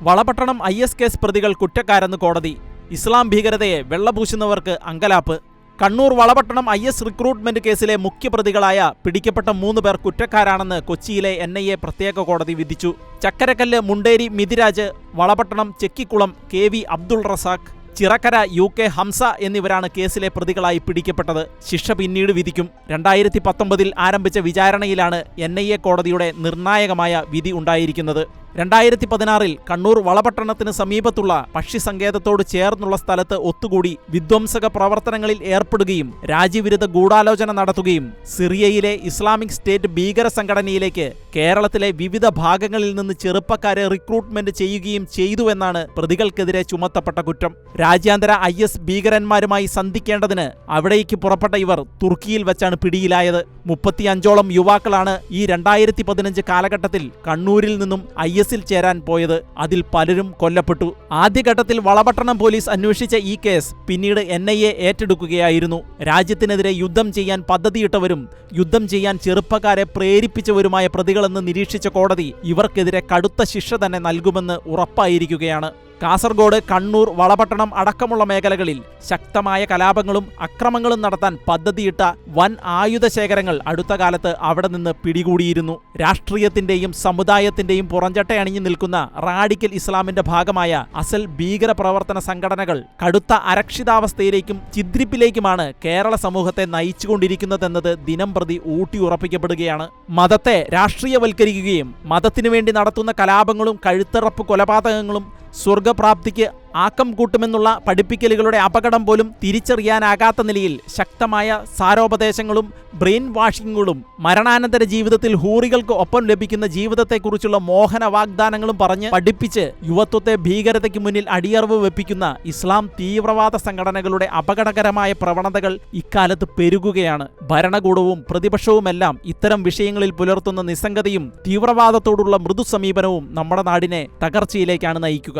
Valapattanam IS case പ്രതികൾ കുറ്റക്കാരെന്ന് കോടതി. ഇസ്ലാം ഭീകരതയെ വെള്ളപൂശുന്നവർക്ക് അങ്കലാപ്പ്. കണ്ണൂർ വളപട്ടണം IS റിക്രൂട്ട്മെന്റ് കേസിലെ മുഖ്യപ്രതികളായ പിടിക്കപ്പെട്ട 3 പേർ കുറ്റക്കാരാണെന്ന് കൊച്ചിയിലെ NIA പ്രത്യേക കോടതി വിധിച്ചു. ചക്കരക്കല്ല് മുണ്ടേരി മിഥിരാജ്, വളപട്ടണം ചെക്കിക്കുളം KV അബ്ദുൾ റസാഖ്, ചിറക്കര UK ഹംസ എന്നിവരാണ് കേസിലെ പ്രതികളായി പിടിക്കപ്പെട്ടത്. ശിക്ഷ പിന്നീട് വിധിക്കും. 2019 ആരംഭിച്ച വിചാരണയിലാണ് NIA കോടതിയുടെ നിർണായകമായ വിധി ഉണ്ടായിരിക്കുന്നത്. 2016 കണ്ണൂർ വളപട്ടണത്തിന് സമീപത്തുള്ള പക്ഷി സങ്കേതത്തോട് ചേർന്നുള്ള സ്ഥലത്ത് ഒത്തുകൂടി വിധ്വംസക പ്രവർത്തനങ്ങളിൽ ഏർപ്പെടുകയും രാജ്യവിരുദ്ധ ഗൂഢാലോചന നടത്തുകയും സിറിയയിലെ ഇസ്ലാമിക് സ്റ്റേറ്റ് ഭീകര സംഘടനയിലേക്ക് കേരളത്തിലെ വിവിധ ഭാഗങ്ങളിൽ നിന്ന് ചെറുപ്പക്കാരെ റിക്രൂട്ട്മെന്റ് ചെയ്യുകയും ചെയ്തുവെന്നാണ് പ്രതികൾക്കെതിരെ ചുമത്തപ്പെട്ട കുറ്റം. രാജ്യാന്തര IS ഭീകരന്മാരുമായി സന്ധിക്കേണ്ടതിന് അവിടേക്ക് പുറപ്പെട്ട ഇവർ തുർക്കിയിൽ വെച്ചാണ് പിടിയിലായത്. 35ഓളം യുവാക്കളാണ് ഈ 2015 കാലഘട്ടത്തിൽ കണ്ണൂരിൽ നിന്നും IS-ൽ ചേരാൻ പോയത്. അതിൽ പലരും കൊല്ലപ്പെട്ടു. ആദ്യഘട്ടത്തിൽ വളപട്ടണം പോലീസ് അന്വേഷിച്ച ഈ കേസ് പിന്നീട് NIA ഏറ്റെടുക്കുകയായിരുന്നു. രാജ്യത്തിനെതിരെ യുദ്ധം ചെയ്യാൻ പദ്ധതിയിട്ടവരും യുദ്ധം ചെയ്യാൻ ചെറുപ്പക്കാരെ പ്രേരിപ്പിച്ചവരുമായ പ്രതികളെന്ന് നിരീക്ഷിച്ച കോടതി ഇവർക്കെതിരെ കടുത്ത ശിക്ഷ തന്നെ നൽകുമെന്ന് ഉറപ്പായിരിക്കുകയാണ്. കാസർഗോഡ്, കണ്ണൂർ, വളപട്ടണം അടക്കമുള്ള മേഖലകളിൽ ശക്തമായ കലാപങ്ങളും അക്രമങ്ങളും നടത്താൻ പദ്ധതിയിട്ട വൻ ആയുധശേഖരങ്ങൾ അടുത്ത കാലത്ത് അവിടെ നിന്ന് പിടികൂടിയിരുന്നു. രാഷ്ട്രീയത്തിന്റെയും സമുദായത്തിന്റെയും പുറംചട്ടയണിഞ്ഞു നിൽക്കുന്ന റാഡിക്കൽ ഇസ്ലാമിന്റെ ഭാഗമായ അസൽ ഭീകര പ്രവർത്തന സംഘടനകൾ കടുത്ത അരക്ഷിതാവസ്ഥയിലേക്കും ചിദ്രിപ്പിലേക്കുമാണ് കേരള സമൂഹത്തെ നയിച്ചുകൊണ്ടിരിക്കുന്നതെന്നത് ദിനംപ്രതി ഊട്ടിയുറപ്പിക്കപ്പെടുകയാണ്. മതത്തെ രാഷ്ട്രീയവൽക്കരിക്കുകയും മതത്തിനു വേണ്ടി നടത്തുന്ന കലാപങ്ങളും കഴുത്തറപ്പ് കൊലപാതകങ്ങളും സ്വർഗപ്രാപ്തിക്ക് ആക്കം കൂട്ടുമെന്നുള്ള പഠിപ്പിക്കലുകളുടെ അപകടം പോലും തിരിച്ചറിയാനാകാത്ത നിലയിൽ ശക്തമായ സാരോപദേശങ്ങളും ബ്രെയിൻ വാഷിങ്ങുകളും മരണാനന്തര ജീവിതത്തിൽ ഹൂറികൾക്ക് ഒപ്പം ലഭിക്കുന്ന ജീവിതത്തെക്കുറിച്ചുള്ള മോഹന വാഗ്ദാനങ്ങളും പറഞ്ഞ് പഠിപ്പിച്ച് യുവത്വത്തെ ഭീകരതയ്ക്ക് മുന്നിൽ അടിയറവ് വെപ്പിക്കുന്ന ഇസ്ലാം തീവ്രവാദ സംഘടനകളുടെ അപകടകരമായ പ്രവണതകൾ ഇക്കാലത്ത് പെരുകുകയാണ്. ഭരണകൂടവും പ്രതിപക്ഷവുമെല്ലാം ഇത്തരം വിഷയങ്ങളിൽ പുലർത്തുന്ന നിസ്സംഗതയും തീവ്രവാദത്തോടുള്ള മൃദു സമീപനവും നമ്മുടെ നാടിനെ തകർച്ചയിലേക്കാണ് നയിക്കുക.